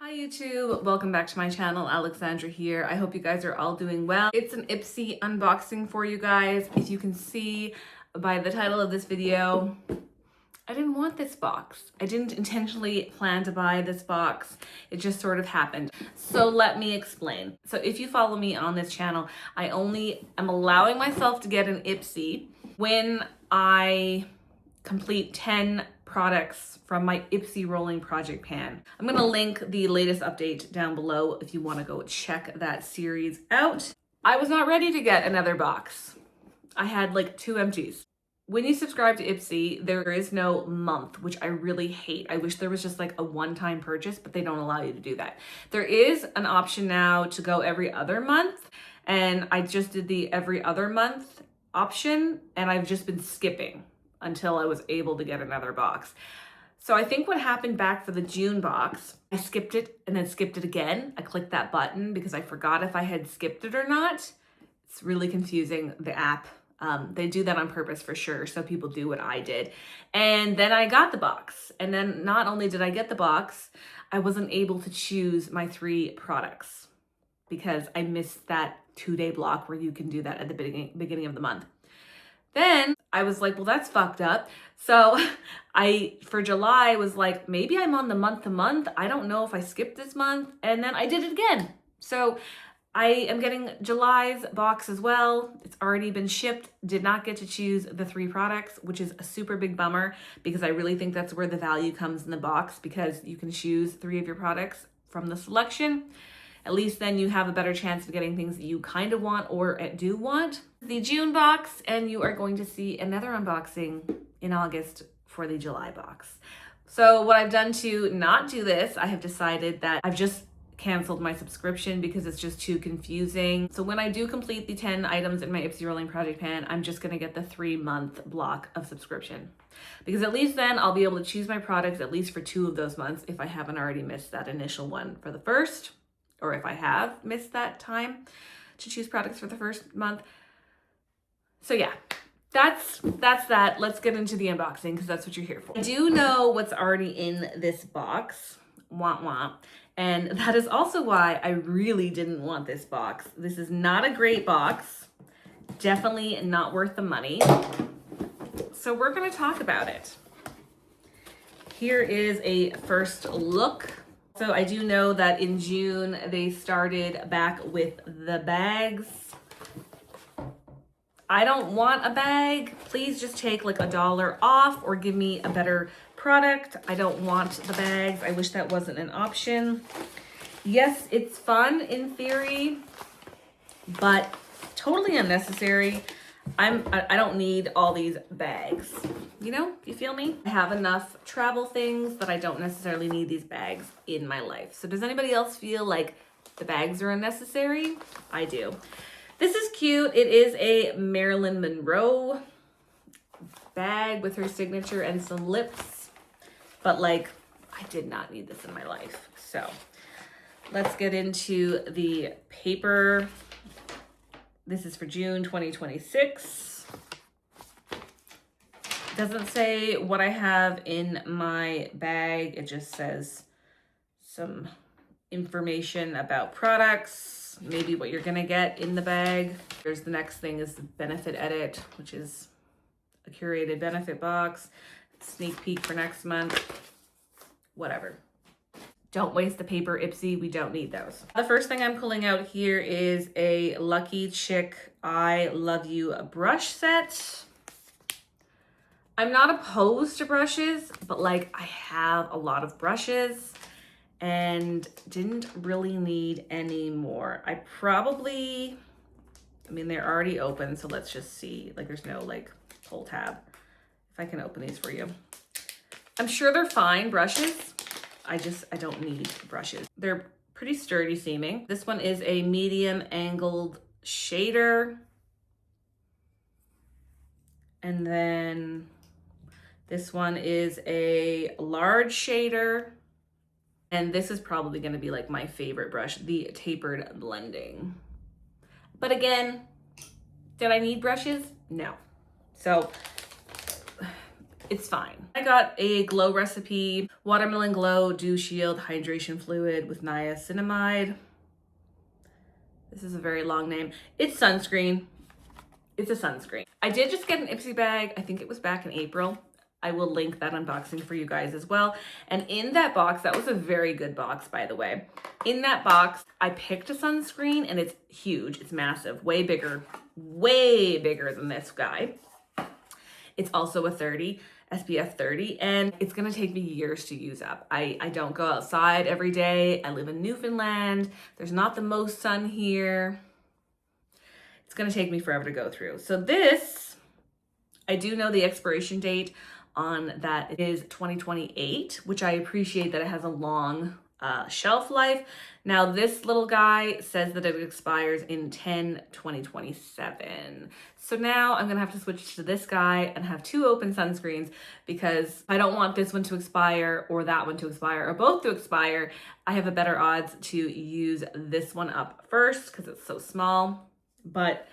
Hi YouTube, welcome back to my channel. Alexandra here. I hope you guys are all doing well. It's an Ipsy unboxing for you guys. If you can see by the title of this video, I didn't want this box. I didn't intentionally plan to buy this box. It just sort of happened. So let me explain. So if you follow me on this channel, I only am allowing myself to get an Ipsy when I complete 10 products from my Ipsy rolling project pan. I'm gonna link the latest update down below if you wanna go check that series out. I was not ready to get another box. I had like 2 empties. When you subscribe to Ipsy, there is no month, which I really hate. I wish there was just like a one-time purchase, but they don't allow you to do that. There is an option now to go every other month, and I just did the every other month option, and I've just been skipping until I was able to get another box. So I think what happened back for the June box, I skipped it and then skipped it again. I clicked that button because I forgot if I had skipped it or not. It's really confusing, the app. They do that on purpose for sure, so people do what I did. And then I got the box. And then not only did I get the box, I wasn't able to choose my 3 products because I missed that 2-day block where you can do that at the beginning of the month. Then I was like, well, that's fucked up. So for July, was like, maybe I'm on the month to month. I don't know if I skipped this month. And then I did it again. So I am getting July's box as well. It's already been shipped. Did not get to choose the 3 products, which is a super big bummer because I really think that's where the value comes in the box, because you can choose 3 of your products from the selection. At least then you have a better chance of getting things that you kind of want or do want. The June box, and you are going to see another unboxing in August for the July box. So what I've done to not do this, I have decided that I've just canceled my subscription because it's just too confusing. So when I do complete the 10 items in my Ipsy rolling project pan, I'm just gonna get the 3-month block of subscription, because at least then I'll be able to choose my products at least for 2 of those months if I haven't already missed that initial one for the first, or if I have missed that time to choose products for the first month. So yeah, that's that. Let's get into the unboxing because that's what you're here for. I do know what's already in this box, womp womp, and that is also why I really didn't want this box. This is not a great box, definitely not worth the money. So we're gonna talk about it. Here is a first look. So I do know that in June, they started back with the bags. I don't want a bag. Please just take like $1 off or give me a better product. I don't want the bags. I wish that wasn't an option. Yes, it's fun in theory, but totally unnecessary. I don't need all these bags. You know, you feel me? I have enough travel things that I don't necessarily need these bags in my life. So does anybody else feel like the bags are unnecessary? I do. This is cute. It is a Marilyn Monroe bag with her signature and some lips, but like, I did not need this in my life. So let's get into the paper. This is for June 2026. Doesn't say what I have in my bag. It just says some information about products, maybe what you're gonna get in the bag. There's the next thing is the benefit edit, which is a curated benefit box, sneak peek for next month, whatever. Don't waste the paper, Ipsy. We don't need those. The first thing I'm pulling out here is a Lucky Chick I Love You brush set. I'm not opposed to brushes, but like I have a lot of brushes and didn't really need any more. I mean, they're already open, so let's just see. Like there's no like pull tab. If I can open these for you. I'm sure they're fine brushes. I don't need brushes. They're pretty sturdy seeming. This one is a medium angled shader. And then this one is a large shader. And this is probably gonna be like my favorite brush, the tapered blending. But again, did I need brushes? No. So it's fine. I got a Glow Recipe Watermelon Glow Dew Shield Hydration Fluid with niacinamide. This is a very long name. It's sunscreen. It's a sunscreen. I did just get an Ipsy bag. I think it was back in April. I will link that unboxing for you guys as well. And in that box, that was a very good box, by the way. In that box, I picked a sunscreen and it's huge. It's massive, way bigger than this guy. It's also a 30, SPF 30, and it's gonna take me years to use up. I don't go outside every day. I live in Newfoundland. There's not the most sun here. It's gonna take me forever to go through. So this, I do know the expiration date on that is 2028, which I appreciate that it has a long shelf life. Now this little guy says that it expires in 10/2027. So now I'm gonna have to switch to this guy and have two open sunscreens because I don't want this one to expire or that one to expire or both to expire. I have a better odds to use this one up first because it's so small, but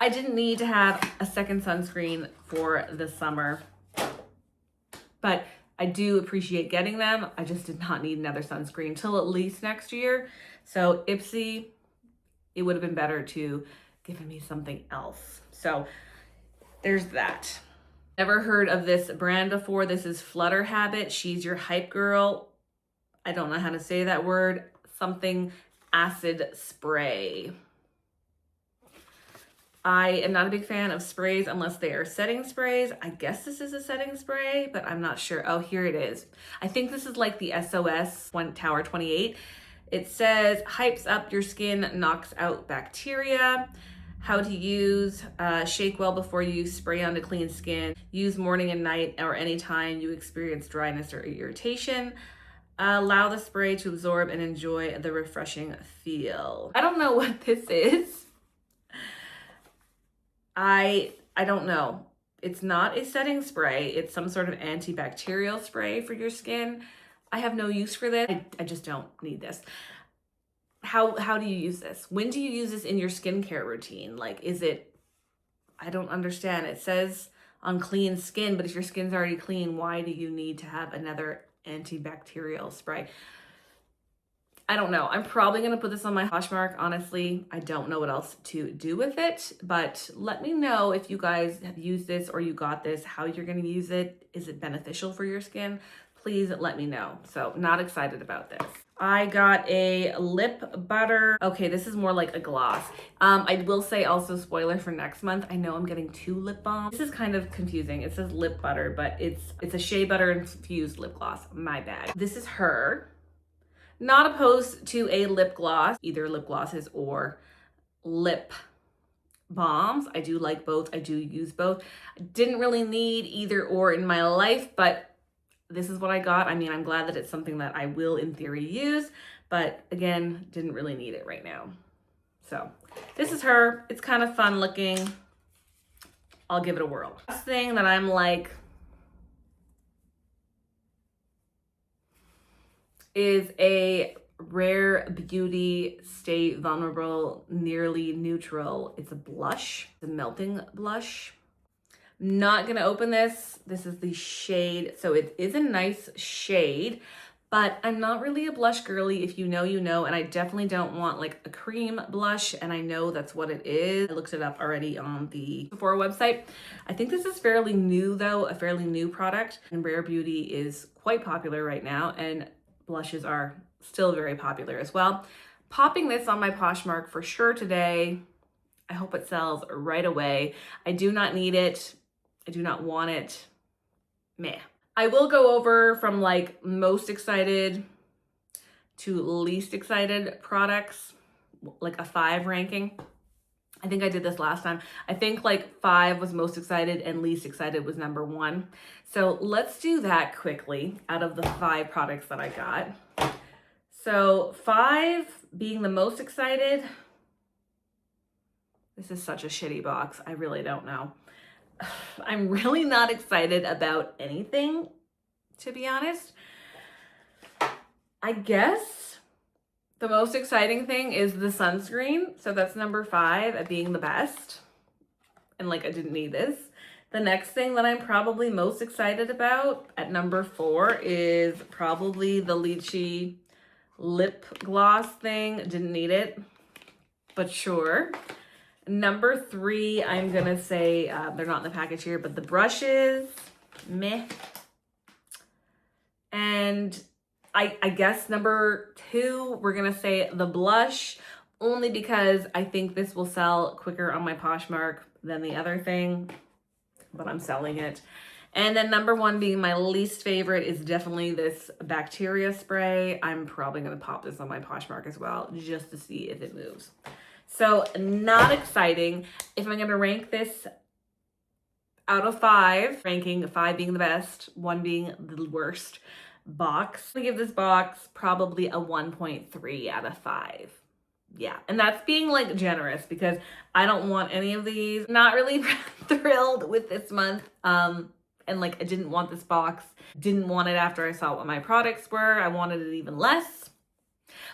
I didn't need to have a second sunscreen for the summer, but I do appreciate getting them. I just did not need another sunscreen till at least next year. So Ipsy, it would have been better to given me something else. So there's that. Never heard of this brand before. This is Flutter Habit. She's your hype girl. I don't know how to say that word. Something acid spray. I am not a big fan of sprays unless they are setting sprays. I guess this is a setting spray, but I'm not sure. Oh, here it is. I think this is like the SOS Tower 28. It says, hypes up your skin, knocks out bacteria. How to use, shake well before you spray onto clean skin. Use morning and night or anytime you experience dryness or irritation. Allow the spray to absorb and enjoy the refreshing feel. I don't know what this is. I don't know. It's not a setting spray. It's some sort of antibacterial spray for your skin. I have no use for this. I just don't need this. How do you use this? When do you use this in your skincare routine? Like, is it, I don't understand. It says on clean skin, but if your skin's already clean, why do you need to have another antibacterial spray? I don't know. I'm probably going to put this on my Poshmark. Honestly, I don't know what else to do with it, but let me know if you guys have used this or you got this, how you're going to use it. Is it beneficial for your skin? Please let me know. So not excited about this. I got a lip butter. Okay, this is more like a gloss. I will say also, spoiler for next month, I know I'm getting 2 lip balms. This is kind of confusing. It says lip butter, but it's a shea butter infused lip gloss. My bad. This is her. Not opposed to a lip gloss, either lip glosses or lip balms. I do like both. I do use both. I didn't really need either or in my life, but this is what I got. I mean, I'm glad that it's something that I will in theory use, but again, didn't really need it right now. So this is her. It's kind of fun looking. I'll give it a whirl. Last thing that I'm like, is a Rare Beauty Stay Vulnerable Nearly Neutral. It's a blush, the melting blush. Not gonna open this. This is the shade. So it is a nice shade, but I'm not really a blush girly. If you know, you know, and I definitely don't want like a cream blush, and I know that's what it is. I looked it up already on the Sephora website. I think this is fairly new though, a fairly new product, and Rare Beauty is quite popular right now, and blushes are still very popular as well. Popping this on my Poshmark for sure today. I hope it sells right away. I do not need it. I do not want it. Meh. I will go over from like most excited to least excited products, like a 5 ranking. I think I did this last time. I think like 5 was most excited and least excited was number 1. So let's do that quickly out of the 5 products that I got. So 5 being the most excited. This is such a shitty box. I really don't know. I'm really not excited about anything, to be honest. I guess the most exciting thing is the sunscreen. So that's number 5 at being the best. And like, I didn't need this. The next thing that I'm probably most excited about at number 4 is probably the lychee lip gloss thing. Didn't need it, but sure. Number 3, I'm gonna say, they're not in the package here, but the brushes, meh. And I guess number 2, we're gonna say the blush, only because I think this will sell quicker on my Poshmark than the other thing, but I'm selling it. And then number 1 being my least favorite is definitely this bacteria spray. I'm probably gonna pop this on my Poshmark as well, just to see if it moves. So not exciting. If I'm gonna rank this out of 5, ranking 5 being the best, 1 being the worst box, I'm gonna give this box probably a 1.3 out of 5. Yeah, and that's being like generous because I don't want any of these. Not really thrilled with this month. And like I didn't want this box. Didn't want it after I saw what my products were. I wanted it even less.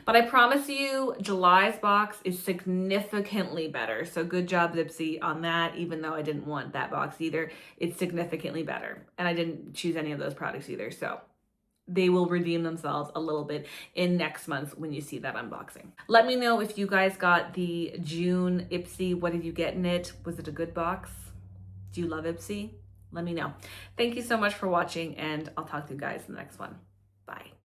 But I promise you, July's box is significantly better. So good job, Ipsy, on that, even though I didn't want that box either. It's significantly better. And I didn't choose any of those products either. So they will redeem themselves a little bit in next month when you see that unboxing. Let me know if you guys got the June Ipsy. What did you get in it? Was it a good box? Do you love Ipsy? Let me know. Thank you so much for watching, and I'll talk to you guys in the next one. Bye.